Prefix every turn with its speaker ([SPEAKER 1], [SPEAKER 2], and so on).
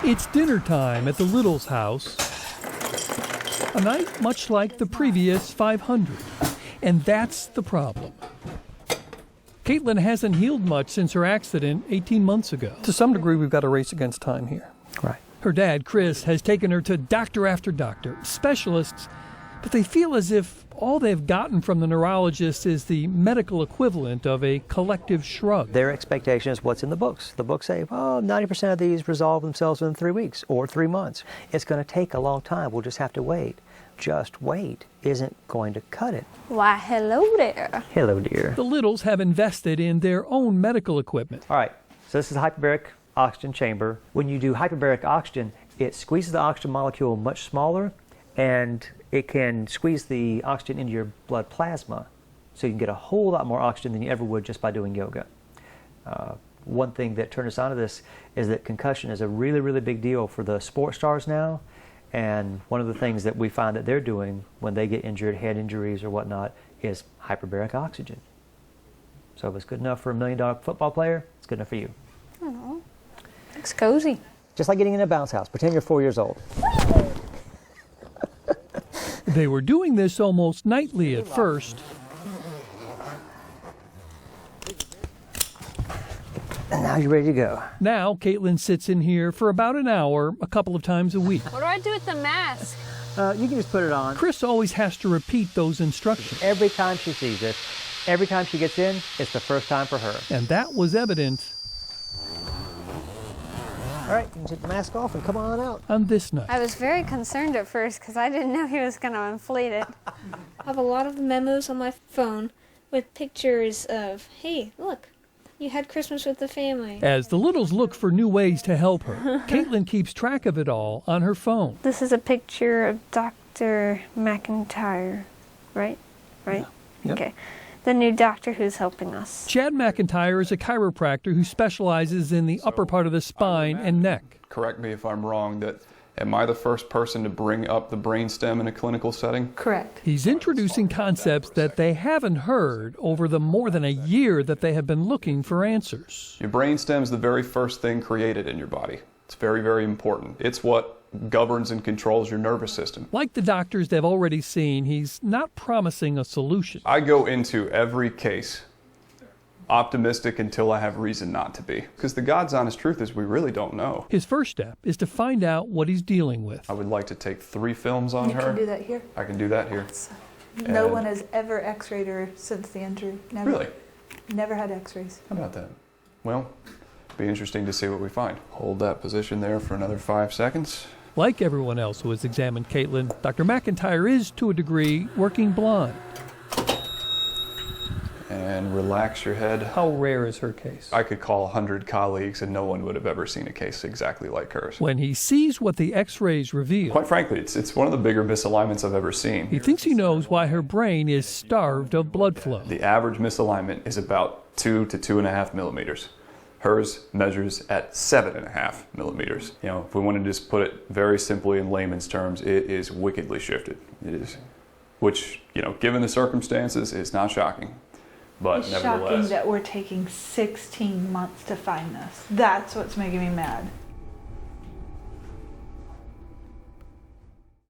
[SPEAKER 1] It's dinner time at the Littles' house. A night much like the previous 500. And that's the problem. Caitlin hasn't healed much since her accident 18 months ago. To some degree, we've got a race against time here.
[SPEAKER 2] Right.
[SPEAKER 1] Her dad, Chris, has taken her to doctor after doctor, specialists, but they feel as if all they've gotten from the neurologist is the medical equivalent of a collective shrug.
[SPEAKER 2] Their expectation is what's in the books. The books say, oh, 90% of these resolve themselves within 3 weeks or 3 months. It's going to take a long time. We'll just have to wait. Just wait isn't going to cut it.
[SPEAKER 3] Why, hello there.
[SPEAKER 2] Hello, dear.
[SPEAKER 1] The Littles have invested in their own medical equipment.
[SPEAKER 2] All right, so this is a hyperbaric oxygen chamber. When you do hyperbaric oxygen, it squeezes the oxygen molecule much smaller, and it can squeeze the oxygen into your blood plasma, so you can get a whole lot more oxygen than you ever would just by doing yoga. One thing that turned us onto this is that concussion is a really, really big deal for the sports stars now. And one of the things that we find that they're doing when they get injured, head injuries or whatnot, is hyperbaric oxygen. So if it's good enough for $1 million football player, it's good enough for you.
[SPEAKER 3] Oh, looks cozy.
[SPEAKER 2] Just like getting in a bounce house. Pretend you're 4 years old.
[SPEAKER 1] They were doing this almost nightly at first.
[SPEAKER 2] And now you're ready to go.
[SPEAKER 1] Now, Caitlin sits in here for about an hour, a couple of times a week.
[SPEAKER 3] What do I do with the mask?
[SPEAKER 2] You can just put it on.
[SPEAKER 1] Chris always has to repeat those instructions.
[SPEAKER 2] Every time she sees it, every time she gets in, it's the first time for her.
[SPEAKER 1] And that was evident
[SPEAKER 2] All right, you can take the mask off and come on out.
[SPEAKER 1] on this night.
[SPEAKER 3] I was very concerned at first because I didn't know he was going to inflate it.
[SPEAKER 4] I have a lot of memos on my phone with pictures of, hey, look, you had Christmas with the family.
[SPEAKER 1] As the Littles look for new ways to help her, Caitlin keeps track of it all on her phone.
[SPEAKER 3] This is a picture of Dr. McIntyre, right? Right?
[SPEAKER 2] Yep.
[SPEAKER 3] Okay. The new doctor who's helping us.
[SPEAKER 1] Chad McIntyre is a chiropractor who specializes in the upper part of the spine and neck.
[SPEAKER 5] Correct me if I'm wrong, that am I the first person to bring up the brainstem in a clinical setting?
[SPEAKER 6] Correct.
[SPEAKER 1] He's introducing concepts that they haven't heard over the more than a year that they have been looking for answers.
[SPEAKER 5] Your brainstem is the very first thing created in your body. It's very, very important. It's what governs and controls your nervous system.
[SPEAKER 1] Like the doctors they've already seen, he's not promising a solution.
[SPEAKER 5] I go into every case optimistic until I have reason not to be. Because the God's honest truth is we really don't know.
[SPEAKER 1] His first step is to find out what he's dealing with.
[SPEAKER 5] I would like to take 3 films on
[SPEAKER 6] You
[SPEAKER 5] her.
[SPEAKER 6] can do that here.
[SPEAKER 5] I can do that here.
[SPEAKER 6] No
[SPEAKER 5] And-
[SPEAKER 6] one has ever x-rayed her since the injury. Never.
[SPEAKER 5] Really?
[SPEAKER 6] Never had x-rays.
[SPEAKER 5] How about that? Well, be interesting to see what we find. Hold that position there for another 5 seconds.
[SPEAKER 1] Like everyone else who has examined Caitlin, Dr. McIntyre is, to a degree, working blind.
[SPEAKER 5] And relax your head.
[SPEAKER 1] How rare is her case?
[SPEAKER 5] I could call 100 colleagues and no one would have ever seen a case exactly like hers.
[SPEAKER 1] When he sees what the x-rays reveal,
[SPEAKER 5] Quite frankly, it's one of the bigger misalignments I've ever seen.
[SPEAKER 1] he thinks he knows why her brain is starved of blood flow.
[SPEAKER 5] The average misalignment is about 2 to 2.5 millimeters. Hers measures at 7.5 millimeters. You know, if we want to just put it very simply in layman's terms, it is wickedly shifted. It is, which, you know, given the circumstances, is not shocking. But
[SPEAKER 6] It's shocking
[SPEAKER 5] nevertheless,
[SPEAKER 6] that we're taking 16 months to find this. That's what's making me mad.